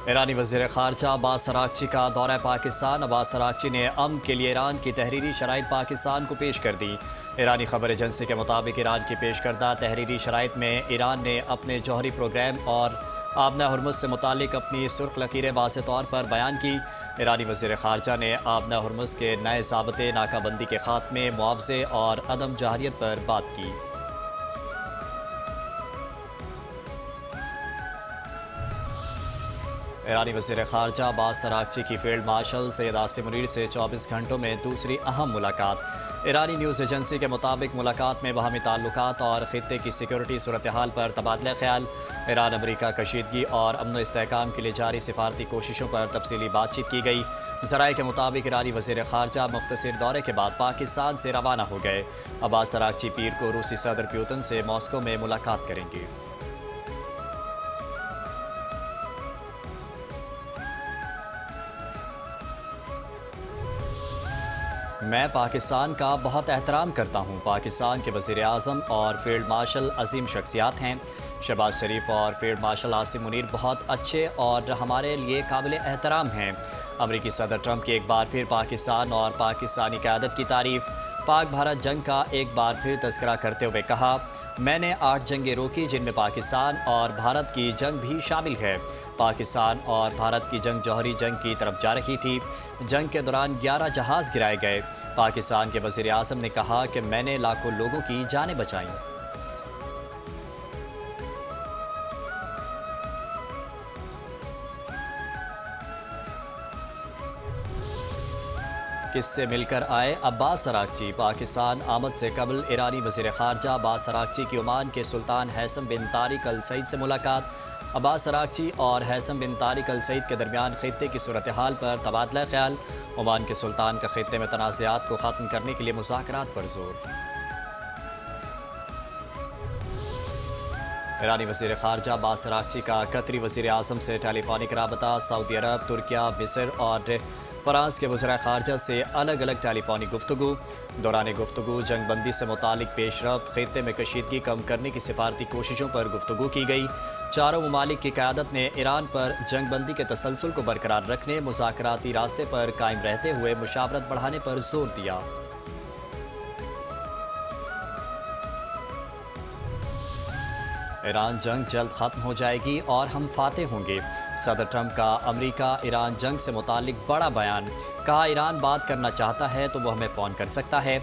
ایرانی وزیر خارجہ عباس اراغچی کا دورہ پاکستان۔ عباس اراغچی نے امن کے لیے ایران کی تحریری شرائط پاکستان کو پیش کر دی۔ ایرانی خبر ایجنسی کے مطابق ایران کی پیش کردہ تحریری شرائط میں ایران نے اپنے جوہری پروگرام اور آبنہ ہرمز سے متعلق اپنی سرخ لکیریں واضح طور پر بیان کی۔ ایرانی وزیر خارجہ نے آبنہ ہرمز کے نئے ضابطے، ناکہ بندی کے خاتمے، معاوضے اور عدم جارحیت پر بات کی۔ ایرانی وزیر خارجہ عباس اراغچی کی فیلڈ مارشل سید عاصم منیر سے 24 گھنٹوں میں دوسری اہم ملاقات۔ ایرانی نیوز ایجنسی کے مطابق ملاقات میں باہمی تعلقات اور خطے کی سیکیورٹی صورتحال پر تبادلہ خیال، ایران امریکہ کشیدگی اور امن و استحکام کے لیے جاری سفارتی کوششوں پر تفصیلی بات چیت کی گئی۔ ذرائع کے مطابق ایرانی وزیر خارجہ مختصر دورے کے بعد پاکستان سے روانہ ہو گئے۔ عباس اراغچی پیر کو روسی صدر پیوتن سے ماسکو میں ملاقات کریں گے۔ میں پاکستان کا بہت احترام کرتا ہوں۔ پاکستان کے وزیر اعظم اور فیلڈ مارشل عظیم شخصیات ہیں۔ شہباز شریف اور فیلڈ مارشل عاصم منیر بہت اچھے اور ہمارے لیے قابل احترام ہیں۔ امریکی صدر ٹرمپ کی ایک بار پھر پاکستان اور پاکستانی قیادت کی تعریف۔ پاک بھارت جنگ کا ایک بار پھر تذکرہ کرتے ہوئے کہا، میں نے 8 جنگیں روکی جن میں پاکستان اور بھارت کی جنگ بھی شامل ہے۔ پاکستان اور بھارت کی جنگ جوہری جنگ کی طرف جا رہی تھی۔ جنگ کے دوران 11 جہاز گرائے گئے۔ پاکستان کے وزیر اعظم نے کہا کہ میں نے لاکھوں لوگوں کی جانیں بچائیں۔ کس سے مل کر آئے عباس اراغچی؟ پاکستان آمد سے قبل ایرانی وزیر خارجہ عباس اراغچی کی عمان کے سلطان ہیثم بن طارق ال سعید سے ملاقات۔ عباس اراغچی اور ہیثم بن طارق ال سعید کے درمیان خطے کی صورتحال پر تبادلہ خیال۔ عمان کے سلطان کا خطے میں تنازعات کو ختم کرنے کے لیے مذاکرات پر زور۔ ایرانی وزیر خارجہ عباس اراغچی کا قطری وزیر اعظم سے ٹیلی فونک رابطہ۔ سعودی عرب، ترکیہ، مصر اور فرانس کے وزراء خارجہ سے الگ الگ ٹیلی فونک گفتگو۔ دوران گفتگو جنگ بندی سے متعلق پیش رفت، خطے میں کشیدگی کم کرنے کی سفارتی کوششوں پر گفتگو کی گئی۔ چاروں ممالک کی قیادت نے ایران پر جنگ بندی کے تسلسل کو برقرار رکھنے، مذاکراتی راستے پر قائم رہتے ہوئے مشاورت بڑھانے پر زور دیا۔ ایران جنگ جلد ختم ہو جائے گی اور ہم فاتح ہوں گے۔ صدر ٹرمپ کا امریکہ ایران جنگ سے متعلق بڑا بیان۔ کہا، ایران بات کرنا چاہتا ہے تو وہ ہمیں فون کر سکتا ہے،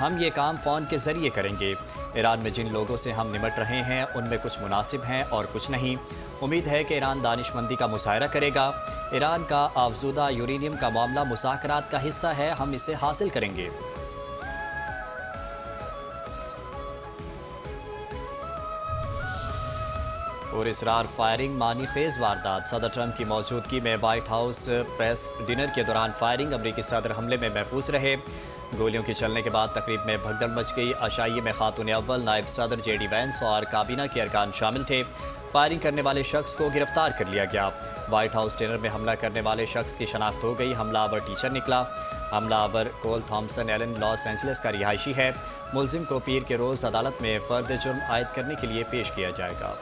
ہم یہ کام فون کے ذریعے کریں گے۔ ایران میں جن لوگوں سے ہم نمٹ رہے ہیں ان میں کچھ مناسب ہیں اور کچھ نہیں۔ امید ہے کہ ایران دانش مندی کا مظاہرہ کرے گا۔ ایران کا افزودہ یورینیم کا معاملہ مذاکرات کا حصہ ہے، ہم اسے حاصل کریں گے۔ اور اسرار فائرنگ، معنی خیز واردات۔ صدر ٹرمپ کی موجودگی میں وائٹ ہاؤس پریس ڈنر کے دوران فائرنگ، امریکی صدر حملے میں محفوظ رہے۔ گولیوں کے چلنے کے بعد تقریب میں بھگدڑ مچ گئی۔ عشائیے میں خاتون اول نائب صدر جے ڈی وینس اور کابینہ کے ارکان شامل تھے۔ فائرنگ کرنے والے شخص کو گرفتار کر لیا گیا۔ وائٹ ہاؤس ڈنر میں حملہ کرنے والے شخص کی شناخت ہو گئی۔ حملہ آور ٹیچر نکلا۔ حملہ آور کول تھامسن ایلن لاس اینجلس کا رہائشی ہے۔ ملزم کو پیر کے روز عدالت میں فرد جرم عائد کرنے کے لیے پیش کیا جائے گا۔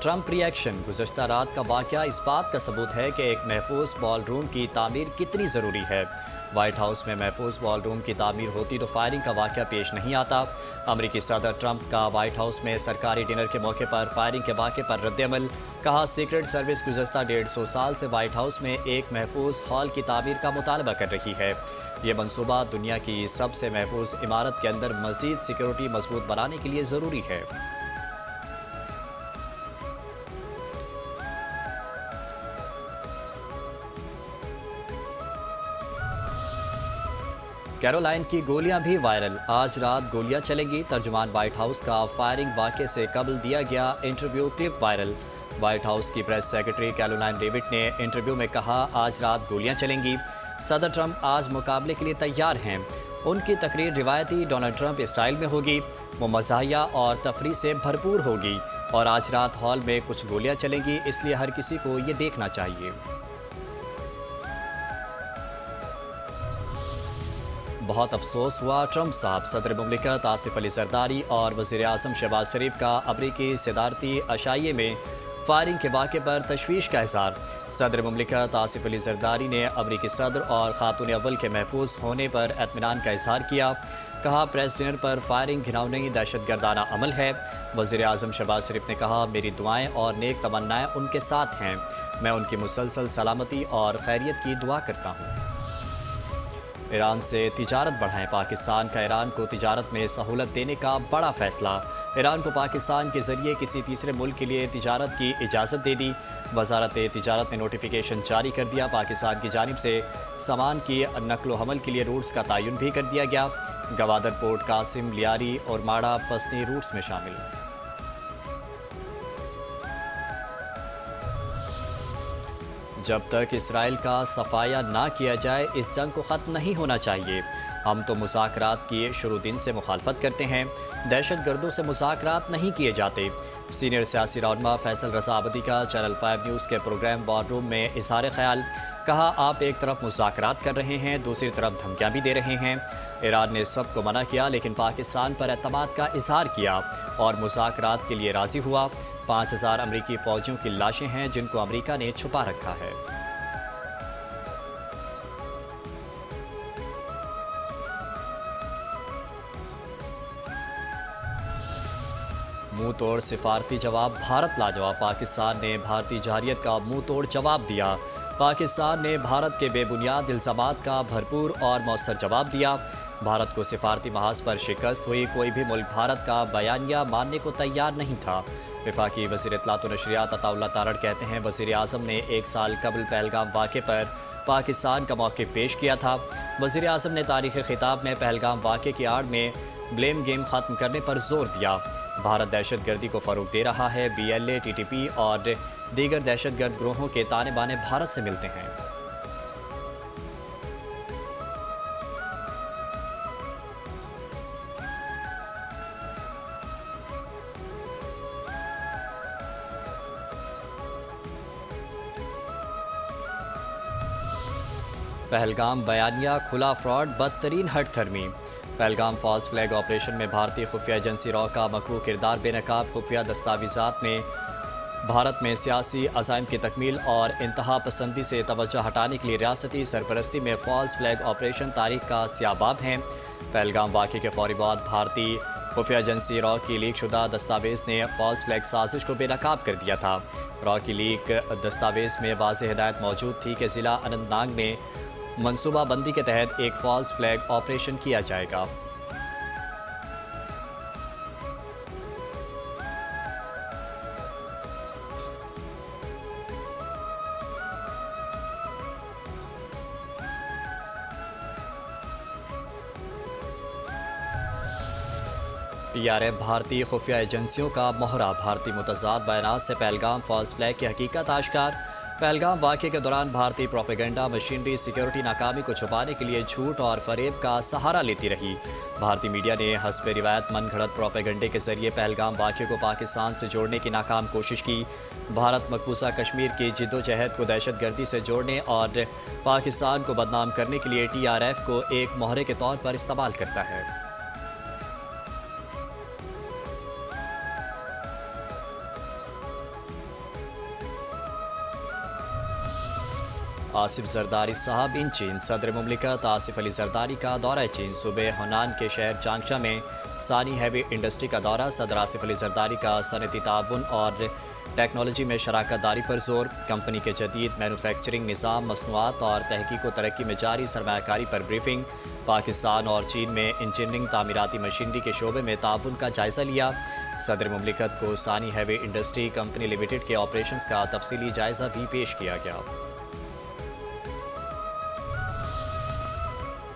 ٹرمپ ری ایکشن۔ گزشتہ رات کا واقعہ اس بات کا ثبوت ہے کہ ایک محفوظ بال روم کی تعمیر کتنی ضروری ہے۔ وائٹ ہاؤس میں محفوظ بال روم کی تعمیر ہوتی تو فائرنگ کا واقعہ پیش نہیں آتا۔ امریکی صدر ٹرمپ کا وائٹ ہاؤس میں سرکاری ڈنر کے موقع پر فائرنگ کے واقعے پر رد عمل۔ کہا، سیکرٹ سروس گزشتہ 150 سال سے وائٹ ہاؤس میں ایک محفوظ ہال کی تعمیر کا مطالبہ کر رہی ہے۔ یہ منصوبہ دنیا کی سب سے محفوظ عمارت کے اندر مزید سیکیورٹی مضبوط بنانے کے لیے ضروری ہے۔ کیرولائن کی گولیاں بھی وائرل۔ آج رات گولیاں چلیں گی۔ ترجمان وائٹ ہاؤس کا فائرنگ واقعے سے قبل دیا گیا interview clip viral. White house کی پریس سیکرٹری کیرولائن ڈیوڈ نے انٹرویو میں کہا، آج رات گولیاں چلیں گی۔ صدر ٹرمپ آج مقابلے کے لیے تیار ہیں۔ ان کی تقریر روایتی ڈونلڈ ٹرمپ اسٹائل میں ہوگی۔ وہ مزاحیہ اور تفریح سے بھرپور ہوگی اور آج رات ہال میں کچھ گولیاں چلیں گی، اس لیے ہر کسی کو یہ دیکھنا چاہیے۔ بہت افسوس ہوا ٹرمپ صاحب، صدر مملکت آصف علی زرداری اور وزیر اعظم شہباز شریف کا امریکی صدارتی عشائیے میں فائرنگ کے واقعے پر تشویش کا اظہار۔ صدر مملکت آصف علی زرداری نے امریکی صدر اور خاتون اول کے محفوظ ہونے پر اطمینان کا اظہار کیا۔ کہا پریس ڈنر پر فائرنگ گھناؤنی دہشت گردانہ عمل ہے۔ وزیر اعظم شہباز شریف نے کہا میری دعائیں اور نیک تمنائیں ان کے ساتھ ہیں، میں ان کی مسلسل سلامتی اور خیریت کی دعا کرتا ہوں۔ ایران سے تجارت بڑھائیں، پاکستان کا ایران کو تجارت میں سہولت دینے کا بڑا فیصلہ۔ ایران کو پاکستان کے ذریعے کسی تیسرے ملک کے لیے تجارت کی اجازت دے دی۔ وزارت تجارت نے نوٹیفیکیشن جاری کر دیا۔ پاکستان کی جانب سے سامان کی نقل و حمل کے لیے روٹس کا تعین بھی کر دیا گیا۔ گوادر پورٹ، قاسم، لیاری اور ماڑا پسنی روٹس میں شامل۔ جب تک اسرائیل کا صفایا نہ کیا جائے اس جنگ کو ختم نہیں ہونا چاہیے۔ ہم تو مذاکرات کی شروع دن سے مخالفت کرتے ہیں، دہشت گردوں سے مذاکرات نہیں کیے جاتے۔ سینئر سیاسی رہنما فیصل رضا عابدی کا چینل 5 نیوز کے پروگرام وار روم میں اظہار خیال۔ کہا آپ ایک طرف مذاکرات کر رہے ہیں، دوسری طرف دھمکیاں بھی دے رہے ہیں۔ ایران نے سب کو منع کیا لیکن پاکستان پر اعتماد کا اظہار کیا اور مذاکرات کے لیے راضی ہوا۔ 5000 امریکی فوجیوں کی لاشیں ہیں جن کو امریکہ نے چھپا رکھا ہے۔ منہ توڑ سفارتی جواب، بھارت لاجواب۔ پاکستان نے بھارتی جارحیت کا منہ توڑ جواب دیا۔ پاکستان نے بھارت کے بے بنیاد الزامات کا بھرپور اور مؤثر جواب دیا۔ بھارت کو سفارتی محاذ پر شکست ہوئی، کوئی بھی ملک بھارت کا بیانیہ ماننے کو تیار نہیں تھا۔ وفاقی وزیر اطلاعات و نشریات عطا اللہ تارڑ کہتے ہیں وزیر اعظم نے 1 سال قبل پہلگام واقعے پر پاکستان کا موقف پیش کیا تھا۔ وزیر اعظم نے تاریخی خطاب میں پہلگام واقعے کی آڑ میں بلیم گیم ختم کرنے پر زور دیا۔ بھارت دہشت گردی کو فروغ دے رہا ہے، BLA، TTP اور دیگر دہشت گرد گروہوں کے تانے بانے بھارت سے ملتے ہیں۔ پہلگام بیانیہ کھلا فراڈ، بدترین ہٹ دھرمی۔ پہلگام فالس فلیگ آپریشن میں بھارتی خفیہ ایجنسی را کا مکروہ کردار بے نقاب۔ خفیہ دستاویزات میں بھارت میں سیاسی عزائم کی تکمیل اور انتہا پسندی سے توجہ ہٹانے کے لیے ریاستی سرپرستی میں فالس فلیگ آپریشن تاریخ کا سیاہ باب ہیں۔ پہلگام واقعے کے فوری بعد بھارتی خفیہ ایجنسی را کی لیک شدہ دستاویز نے فالس فلیگ سازش کو بے نقاب کر دیا تھا۔ را کی لیک دستاویز میں واضح ہدایت موجود تھی کہ ضلع اننت ناگ میں منصوبہ بندی کے تحت ایک فالس فلیگ آپریشن کیا جائے گا۔ TRF بھارتی خفیہ ایجنسیوں کا مہرہ، بھارتی متضاد بیانات سے پہلگام فالس فلیگ کی حقیقت آشکار۔ پہلگام واقعے کے دوران بھارتی پروپیگنڈا مشینری سیکیورٹی ناکامی کو چھپانے کے لیے جھوٹ اور فریب کا سہارا لیتی رہی۔ بھارتی میڈیا نے حسب روایت من گھڑت پروپیگنڈے کے ذریعے پہلگام واقعے کو پاکستان سے جوڑنے کی ناکام کوشش کی۔ بھارت مقبوضہ کشمیر کی جدوجہد کو دہشت گردی سے جوڑنے اور پاکستان کو بدنام کرنے کے لیے TRF کو ایک مہرے کے طور پر استعمال کرتا ہے۔ آصف زرداری صاحب ان چین، صدر مملکت آصف علی زرداری کا دورہ چین۔ صوبے ہنان کے شہر چانگشا میں ثانی ہیوی انڈسٹری کا دورہ۔ صدر آصف علی زرداری کا صنعتی تعاون اور ٹیکنالوجی میں شراکت داری پر زور۔ کمپنی کے جدید مینوفیکچرنگ نظام، مصنوعات اور تحقیق و ترقی میں جاری سرمایہ کاری پر بریفنگ۔ پاکستان اور چین میں انجینئرنگ تعمیراتی مشینری کے شعبے میں تعاون کا جائزہ لیا۔ صدر مملکت کو ثانی ہیوی انڈسٹری کمپنی لمیٹڈ کے آپریشنز کا تفصیلی جائزہ بھی پیش کیا گیا۔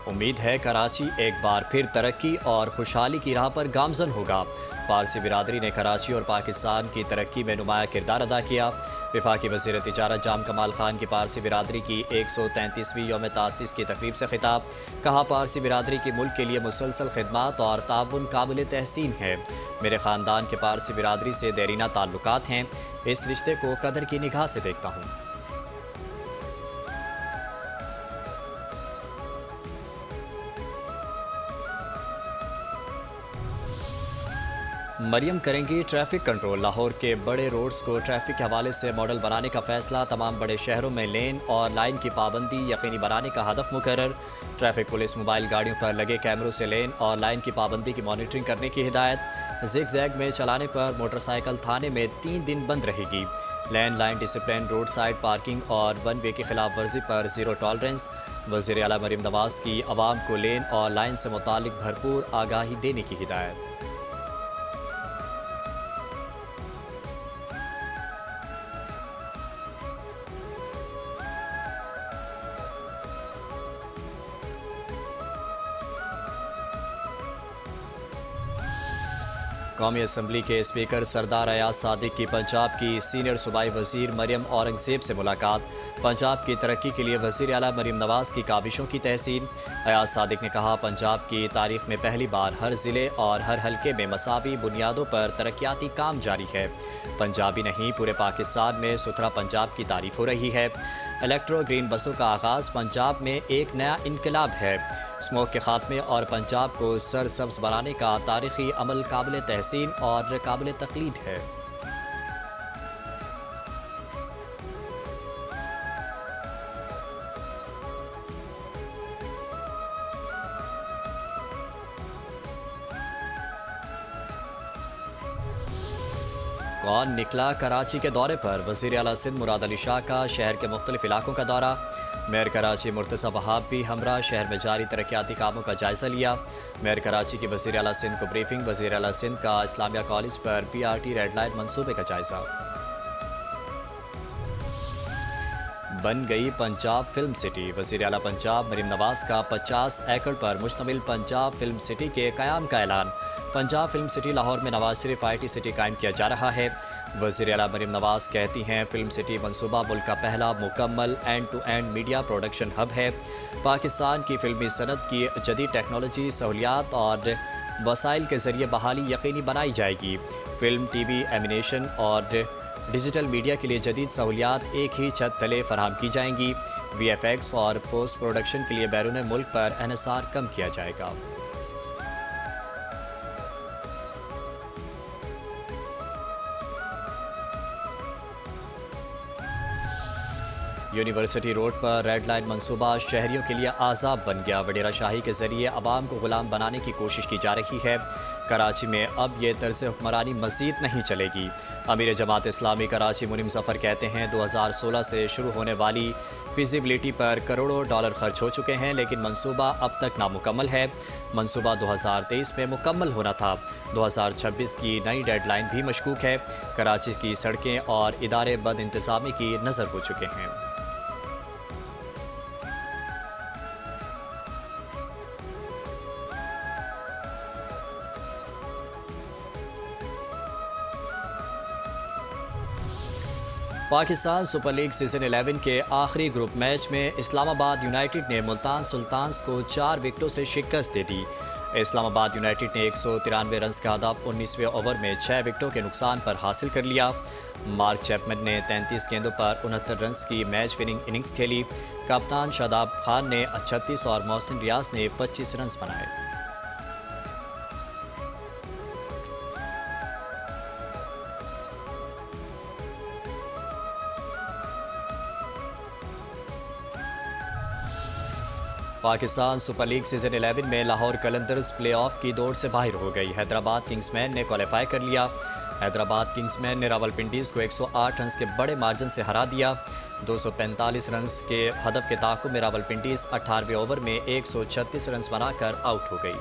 امید ہے کراچی ایک بار پھر ترقی اور خوشحالی کی راہ پر گامزن ہوگا۔ پارسی برادری نے کراچی اور پاکستان کی ترقی میں نمایاں کردار ادا کیا۔ وفاقی وزیر تجارت جام کمال خان کی پارسی برادری کی 133ویں یوم تاسیس کی تقریب سے خطاب۔ کہا پارسی برادری کی ملک کے لیے مسلسل خدمات اور تعاون قابل تحسین ہے۔ میرے خاندان کے پارسی برادری سے دیرینہ تعلقات ہیں، اس رشتے کو قدر کی نگاہ سے دیکھتا ہوں۔ مریم کریں گی ٹریفک کنٹرول۔ لاہور کے بڑے روڈز کو ٹریفک کے حوالے سے ماڈل بنانے کا فیصلہ۔ تمام بڑے شہروں میں لین اور لائن کی پابندی یقینی بنانے کا ہدف مقرر۔ ٹریفک پولیس موبائل گاڑیوں پر لگے کیمروں سے لین اور لائن کی پابندی کی مانیٹرنگ کرنے کی ہدایت۔ زگ زیگ میں چلانے پر موٹر سائیکل تھانے میں 3 دن بند رہے گی۔ Lane line discipline, road side parking اور ون وے کی خلاف ورزی پر زیرو ٹالرنس۔ وزیر اعلیٰ مریم نواز کی عوام کو لین اور لائن سے متعلق بھرپور آگاہی دینے کی ہدایت۔ قومی اسمبلی کے اسپیکر سردار ایاز صادق کی پنجاب کی سینئر صوبائی وزیر مریم اورنگزیب سے ملاقات۔ پنجاب کی ترقی کے لیے وزیر اعلیٰ مریم نواز کی کاوشوں کی تحسین۔ ایاز صادق نے کہا، پنجاب کی تاریخ میں پہلی بار ہر ضلع اور ہر حلقے میں مساوی بنیادوں پر ترقیاتی کام جاری ہے۔ پنجابی نہیں، پورے پاکستان میں ستھرا پنجاب کی تعریف ہو رہی ہے۔ الیکٹرو گرین بسوں کا آغاز پنجاب میں ایک نیا انقلاب ہے۔ اسموک کے خاتمے اور پنجاب کو سرسبز بنانے کا تاریخی عمل قابل تحسین اور قابل تقلید ہے۔ کون نکلا کراچی کے دورے پر؟ وزیر اعلیٰ سندھ مراد علی شاہ کا شہر کے مختلف علاقوں کا دورہ۔ میئر کراچی مرتضی وہاب بھی ہمراہ شہر میں جاری ترقیاتی کاموں کا جائزہ لیا۔ میئر کراچی کی وزیر اعلیٰ سندھ کو بریفنگ۔ وزیر اعلیٰ سندھ کا اسلامیہ کالج پر PRT ریڈ لائٹ منصوبے کا جائزہ۔ بن گئی پنجاب فلم سٹی۔ وزیر اعلیٰ پنجاب مریم نواز کا 50 ایکڑ پر مشتمل پنجاب فلم سٹی کے قیام کا اعلان۔ پنجاب فلم سٹی لاہور میں نواز شریف IT سٹی قائم کیا جا رہا ہے۔ وزیر اعلیٰ مریم نواز کہتی ہیں، فلم سٹی منصوبہ ملک کا پہلا مکمل end to end media production hub ہے۔ پاکستان کی فلمی صنعت کی جدید ٹیکنالوجی، سہولیات اور وسائل کے ذریعے بحالی یقینی بنائی جائے گی۔ فلم، TV، اینیمیشن اور ڈیجیٹل میڈیا کے لیے جدید سہولیات ایک ہی چھت تلے فراہم کی جائیں گی۔ VFX اور پوسٹ پروڈکشن کے لیے بیرون ملک پر انحصار کم کیا جائے گا۔ یونیورسٹی روڈ پر ریڈ لائن منصوبہ شہریوں کے لیے عذاب بن گیا۔ وڈیرہ شاہی کے ذریعے عوام کو غلام بنانے کی کوشش کی جا رہی ہے۔ کراچی میں اب یہ طرز حکمرانی مزید نہیں چلے گی۔ امیر جماعت اسلامی کراچی منیم ظفر کہتے ہیں، 2016 سے شروع ہونے والی فیزیبلٹی پر کروڑوں ڈالر خرچ ہو چکے ہیں، لیکن منصوبہ اب تک نامکمل ہے۔ منصوبہ 2023 میں مکمل ہونا تھا۔ 2026 کی نئی ڈیڈ لائن بھی مشکوک ہے۔ کراچی کی سڑکیں اور ادارے بد انتظامی کی نظر ہو چکے ہیں۔ پاکستان سپر لیگ سیزن 11 کے آخری گروپ میچ میں اسلام آباد یونائیٹڈ نے ملتان سلطانز کو 4 وکٹوں سے شکست دے دی۔ اسلام آباد یونائیٹڈ نے 193 رنز کا ہدف 19ویں اوور میں 6 وکٹوں کے نقصان پر حاصل کر لیا۔ مارک چیپمن نے 33 گیندوں پر 69 رنز کی میچ وننگ اننگز کھیلی۔ کپتان شاداب خان نے 36 اور محسن ریاض نے 25 رنز بنائے۔ پاکستان سپر لیگ سیزن 11 میں لاہور قلندرز پلے آف کی دوڑ سے باہر ہو گئی۔ حیدرآباد کنگز مین نے کوالیفائی کر لیا۔ حیدرآباد کنگز مین نے راولپنڈیز کو 108 رنز کے بڑے مارجن سے ہرا دیا۔ 245 رنز کے ہدف کے تعاقب میں راولپنڈیز 18ویں اوور میں 136 رنز بنا کر آؤٹ ہو گئی۔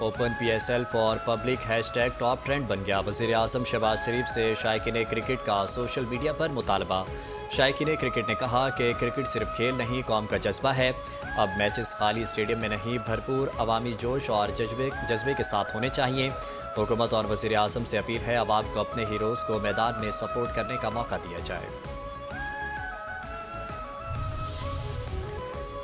Open PSL for public hashtag top trend بن گیا۔ وزیر اعظم شہباز شریف سے شائقین کرکٹ کا سوشل میڈیا پر مطالبہ۔ شائقین کرکٹ نے کہا کہ کرکٹ صرف کھیل نہیں، قوم کا جذبہ ہے۔ اب میچز خالی اسٹیڈیم میں نہیں، بھرپور عوامی جوش اور جذبے کے ساتھ ہونے چاہیے۔ حکومت اور وزیر اعظم سے اپیل ہے، عوام کو اپنے ہیروز کو میدان میں سپورٹ کرنے کا موقع دیا جائے۔